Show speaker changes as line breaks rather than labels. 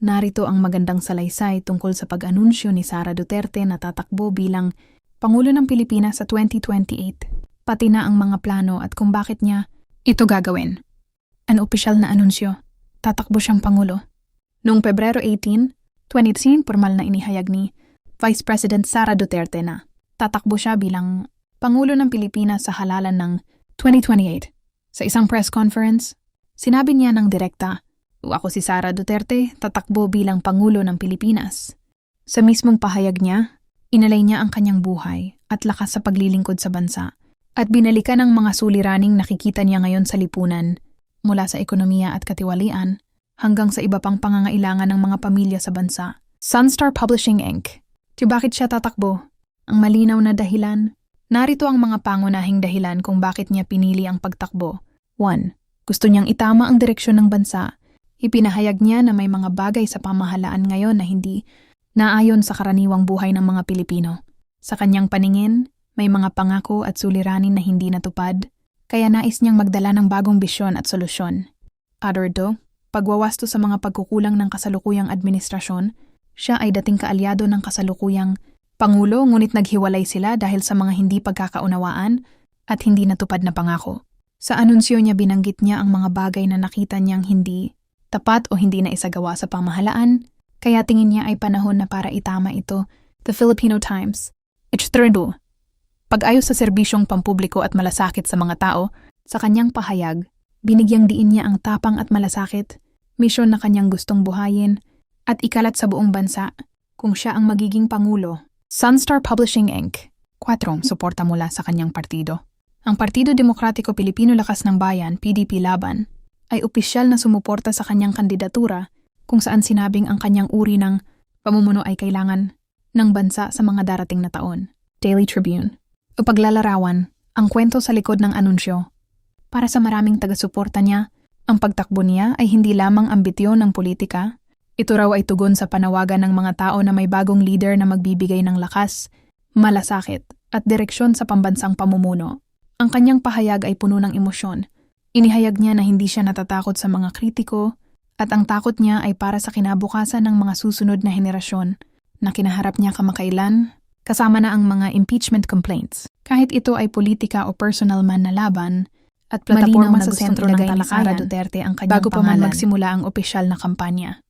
Narito ang magandang salaysay tungkol sa pag-anunsyo ni Sara Duterte na tatakbo bilang Pangulo ng Pilipinas sa 2028, pati na ang mga plano at kung bakit niya ito gagawin. An opisyal na anunsyo, tatakbo siyang Pangulo. Noong Pebrero 18, 2018, formal na inihayag ni Vice President Sara Duterte na tatakbo siya bilang Pangulo ng Pilipinas sa halalan ng 2028. Sa isang press conference, sinabi niya ng direkta, "Ako si Sara Duterte, tatakbo bilang Pangulo ng Pilipinas." Sa mismong pahayag niya, inalay niya ang kanyang buhay at lakas sa paglilingkod sa bansa at binalikan ang mga suliraning nakikita niya ngayon sa lipunan, mula sa ekonomiya at katiwalian hanggang sa iba pang pangangailangan ng mga pamilya sa bansa. Sunstar Publishing Inc. Bakit siya tatakbo? Ang malinaw na dahilan. Narito ang mga pangunahing dahilan kung bakit niya pinili ang pagtakbo. 1. Gusto niyang itama ang direksyon ng bansa. Ipinahayag niya na may mga bagay sa pamahalaan ngayon na hindi naayon sa karaniwang buhay ng mga Pilipino. Sa kanyang paningin, may mga pangako at suliranin na hindi natupad, kaya nais niyang magdala ng bagong bisyon at solusyon. Other 2. Pagwawasto sa mga pagkukulang ng kasalukuyang administrasyon. Siya ay dating kaalyado ng kasalukuyang Pangulo, ngunit naghiwalay sila dahil sa mga hindi pagkakaunawaan at hindi natupad na pangako. Sa anunsyo niya binanggit niya ang mga bagay na nakita niyang hindi tapat o hindi na isagawa sa pamahalaan, kaya tingin niya ay panahon na para itama ito. The Filipino Times. It's 3. Pag-ayos sa serbisyong pampubliko at malasakit sa mga tao, sa kanyang pahayag, binigyang diin niya ang tapang at malasakit, misyon na kanyang gustong buhayin, at ikalat sa buong bansa kung siya ang magiging Pangulo. Sunstar Publishing Inc. 4. Suporta mula sa kanyang partido. Ang Partido Demokratiko Pilipino Lakas ng Bayan, PDP Laban, ay opisyal na sumuporta sa kanyang kandidatura kung saan sinabing ang kanyang uri ng pamumuno ay kailangan ng bansa sa mga darating na taon. Daily Tribune. O paglalarawan, ang kwento sa likod ng anunsyo. Para sa maraming taga-suporta niya, ang pagtakbo niya ay hindi lamang ambisyon ng politika. Ito raw ay tugon sa panawagan ng mga tao na may bagong leader na magbibigay ng lakas, malasakit, at direksyon sa pambansang pamumuno. Ang kanyang pahayag ay puno ng emosyon. Inihayag niya na hindi siya natatakot sa mga kritiko at ang takot niya ay para sa kinabukasan ng mga susunod na henerasyon na kinaharap niya kamakailan, kasama na ang mga impeachment complaints. Kahit ito ay politika o personal man na laban at plataporma sa sentro ng talakayan Duterte ang kanyang bago pa man magsimula ang opisyal na kampanya.